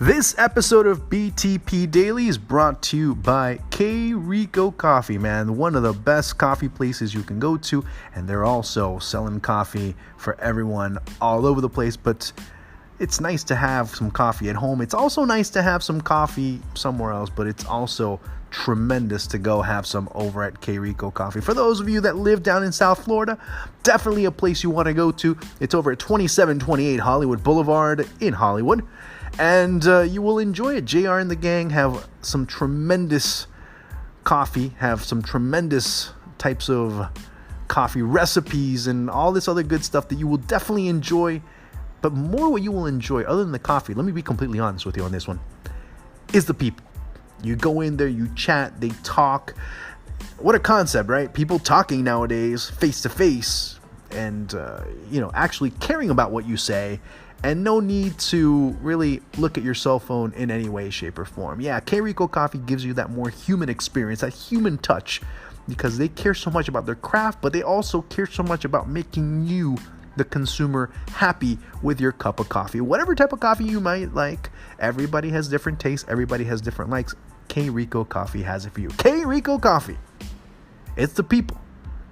This episode of BTP Daily is brought to you by K Rico Coffee, man. One of the best coffee places you can go to, and they're also selling coffee for everyone all over the place. But it's nice to have some coffee at home. It's also nice to have some coffee somewhere else, but it's also tremendous to go have some over at K Rico Coffee. For those of you that live down in South Florida, definitely a place you want to go to. It's over at 2728 Hollywood Boulevard in Hollywood. And you will enjoy it. JR and the gang have some tremendous coffee, have some tremendous types of coffee recipes and all this other good stuff that you will definitely enjoy. But more what you will enjoy, other than the coffee, let me be completely honest with you on this one, is the people. You go in there, you chat, they talk. What a concept, right? People talking nowadays face to face and, actually caring about what you say. And no need to really look at your cell phone in any way, shape, or form. Yeah, K Rico Coffee gives you that more human experience, that human touch, because they care so much about their craft, but they also care so much about making you, the consumer, happy with your cup of coffee. Whatever type of coffee you might like, everybody has different tastes, everybody has different likes. K Rico Coffee has it for you. K Rico Coffee. It's the people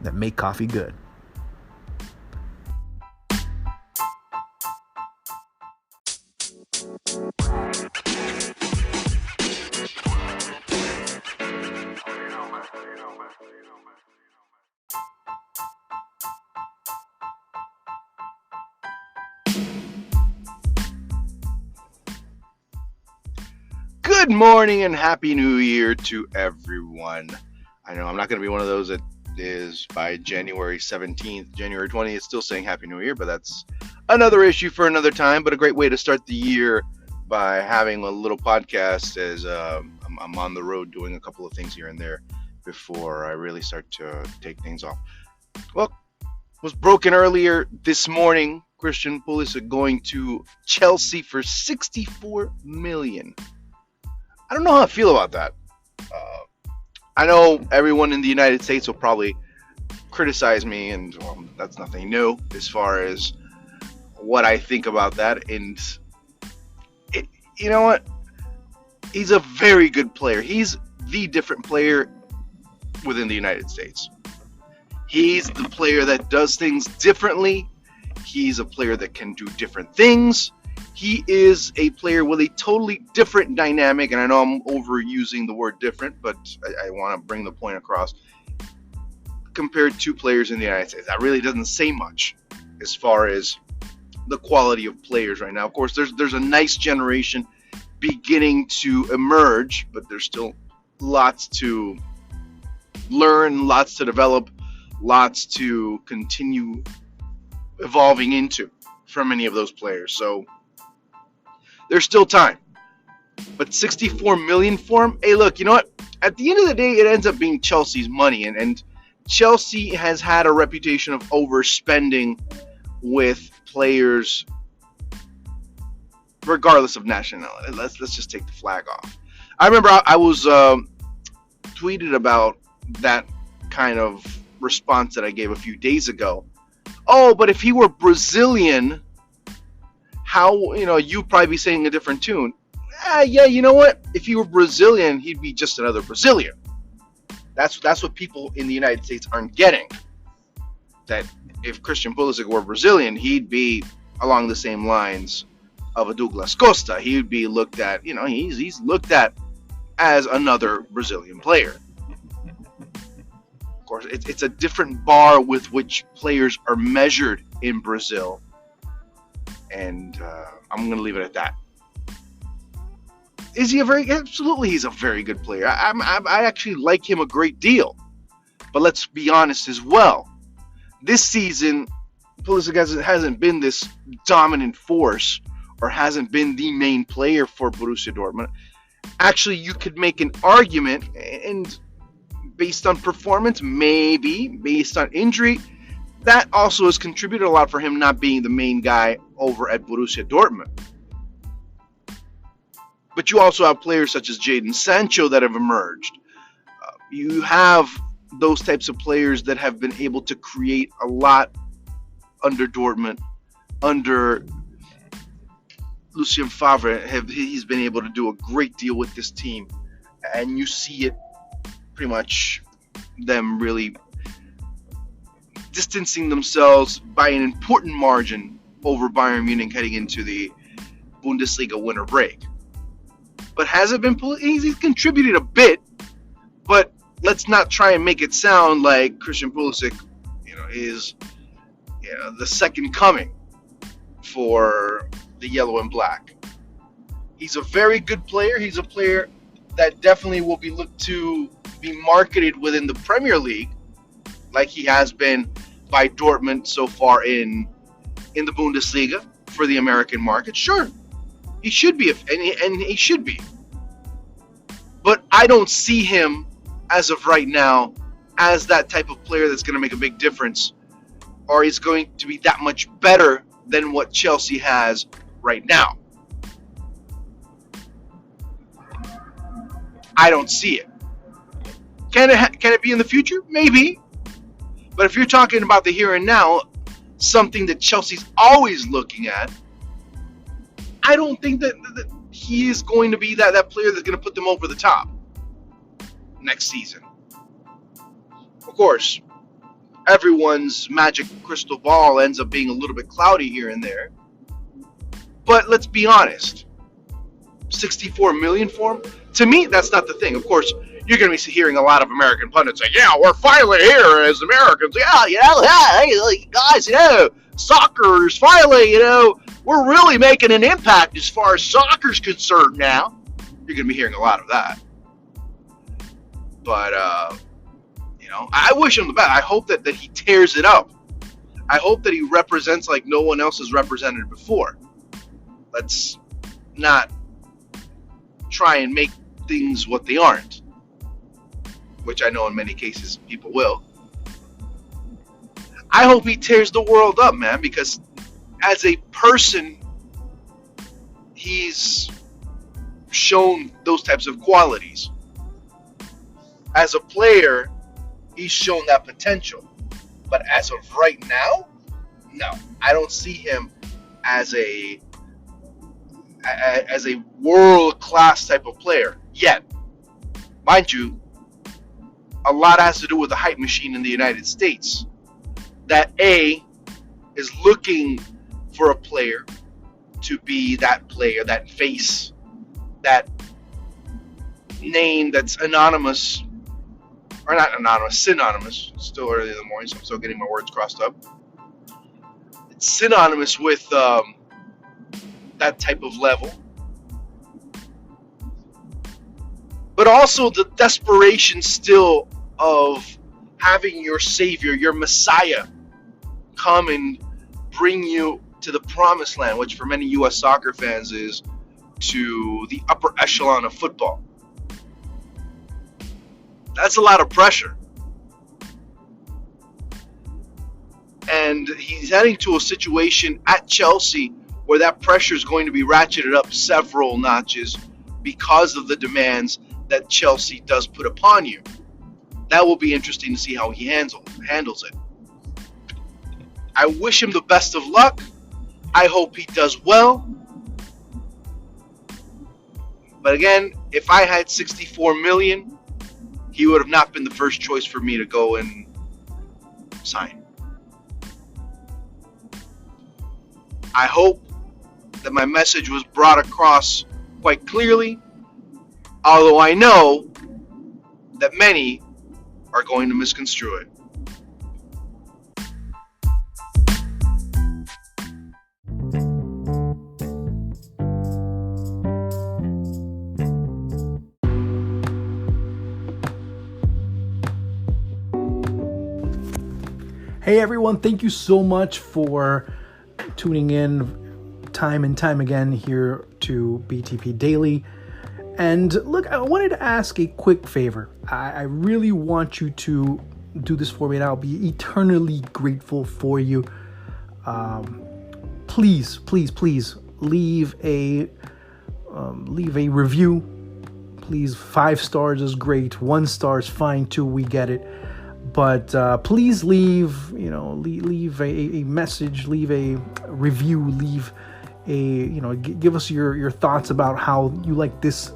that make coffee good. Good morning and Happy New Year to everyone. I know I'm not going to be one of those that is by January 17th, January 20th, still saying Happy New Year, but that's another issue for another time. But a great way to start the year by having a little podcast as I'm on the road doing a couple of things here and there before I really start to take things off. Well, was broken earlier this morning. Christian Pulisic going to Chelsea for $64 million. I don't know how I feel about that. I know everyone in the United States will probably criticize me, and that's nothing new as far as what I think about that. And you know what? He's a very good player. He's the different player within the United States. He's the player that does things differently. He's a player that can do different things. He is a player with a totally different dynamic, and I know I'm overusing the word different, but I want to bring the point across. Compared to players in the United States, that really doesn't say much as far as the quality of players right now. Of course, there's a nice generation beginning to emerge, but there's still lots to learn, lots to develop, lots to continue evolving into from many of those players. So there's still time. But $64 million for him? Hey, look, you know what? At the end of the day, it ends up being Chelsea's money. And Chelsea has had a reputation of overspending with players regardless of nationality. Let's just take the flag off. I remember I was tweeted about that kind of response that I gave a few days ago. Oh, but if he were Brazilian, how, you'd probably be saying a different tune. Yeah, you know what? If he were Brazilian, he'd be just another Brazilian. That's what people in the United States aren't getting. That if Christian Pulisic were Brazilian, he'd be along the same lines of a Douglas Costa. He'd be looked at, he's looked at as another Brazilian player. Of course, it's a different bar with which players are measured in Brazil. And I'm going to leave it at that. Is he absolutely, he's a very good player. I actually like him a great deal. But let's be honest as well. This season, Pulisic hasn't been this dominant force or hasn't been the main player for Borussia Dortmund. Actually, you could make an argument, and based on performance, maybe based on injury, that also has contributed a lot for him not being the main guy over at Borussia Dortmund. But you also have players such as Jadon Sancho that have emerged. You have those types of players that have been able to create a lot under Dortmund, under Lucien Favre, he's been able to do a great deal with this team, and you see it pretty much them really distancing themselves by an important margin over Bayern Munich heading into the Bundesliga winter break. But has it been? He's contributed a bit, but let's not try and make it sound like Christian Pulisic, is the second coming for the yellow and black. He's a very good player. He's a player that definitely will be looked to be marketed within the Premier League, like he has been by Dortmund so far in the Bundesliga for the American market. Sure, he should be, and he should be. But I don't see him, as of right now, as that type of player that's going to make a big difference, or he's going to be that much better than what Chelsea has right now. I don't see it. Can it be in the future? Maybe. But if you're talking about the here and now, something that Chelsea's always looking at, I don't think that he is going to be that player that's going to put them over the top next season. Of course, everyone's magic crystal ball ends up being a little bit cloudy here and there. But let's be honest. 64 million for him? To me, that's not the thing. Of course, you're going to be hearing a lot of American pundits say, yeah, we're finally here as Americans. Yeah, guys, soccer is finally, we're really making an impact as far as soccer's concerned now. You're going to be hearing a lot of that. But, I wish him the best. I hope that he tears it up. I hope that he represents like no one else has represented before. Let's not try and make things what they aren't, which I know in many cases people will. I hope he tears the world up, man, because as a person, he's shown those types of qualities. As a player, he's shown that potential. But as of right now, no. I don't see him as a world-class type of player yet. Mind you, a lot has to do with the hype machine in the United States. That is looking for a player to be that player, that face, that name that's anonymous, or not anonymous, synonymous. It's still early in the morning, so I'm still getting my words crossed up. It's synonymous with that type of level. But also the desperation still of having your savior, your Messiah, come and bring you to the promised land, which for many U.S. soccer fans is to the upper echelon of football. That's a lot of pressure. And he's heading to a situation at Chelsea where that pressure is going to be ratcheted up several notches because of the demands that Chelsea does put upon you. That will be interesting to see how he handles it. I wish him the best of luck. I hope he does well. But again, if I had 64 million, he would have not been the first choice for me to go and sign. I hope that my message was brought across quite clearly, although I know that many are going to misconstrue it. Hey everyone, thank you so much for tuning in time and time again here to BTP Daily. And look, I wanted to ask a quick favor. I really want you to do this for me, and I'll be eternally grateful for you. Please leave a review. Please, 5 stars is great. 1 star is fine too. We get it. But please leave a message, leave a review, leave give us your thoughts about how you like this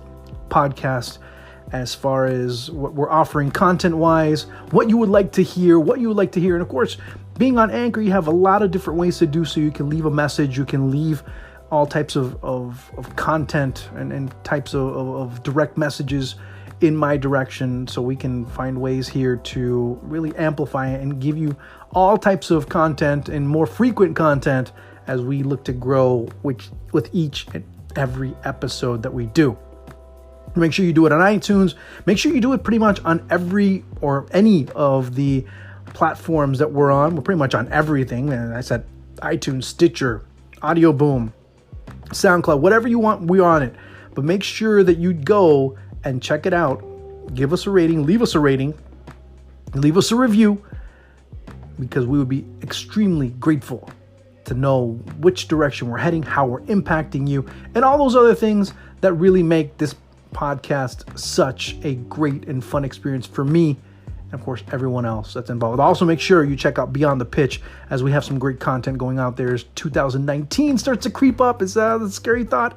podcast, as far as what we're offering content-wise, what you would like to hear, and of course, being on Anchor, you have a lot of different ways to do so. You can leave a message, you can leave all types of content and types of direct messages in my direction, so we can find ways here to really amplify it and give you all types of content and more frequent content as we look to grow with each and every episode that we do. Make sure you do it on iTunes. Make sure you do it pretty much on every or any of the platforms that we're on. We're pretty much on everything. And I said iTunes, Stitcher, Audio Boom, SoundCloud, whatever you want, we're on it. But make sure that you go and check it out. Give us a rating, leave us a review, because we would be extremely grateful to know which direction we're heading, how we're impacting you, and all those other things that really make this podcast such a great and fun experience for me, and of course everyone else that's involved. Also, make sure you check out Beyond the Pitch, as we have some great content going out there as 2019 starts to creep up. It's a scary thought,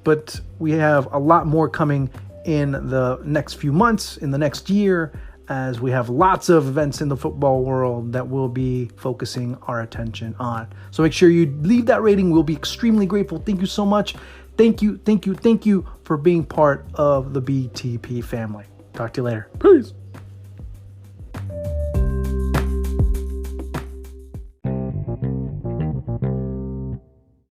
but we have a lot more coming in the next few months, in the next year, as we have lots of events in the football world that we'll be focusing our attention on. So make sure you leave that rating. We'll be extremely grateful. Thank you so much. Thank you for being part of the BTP family. Talk to you later. Peace.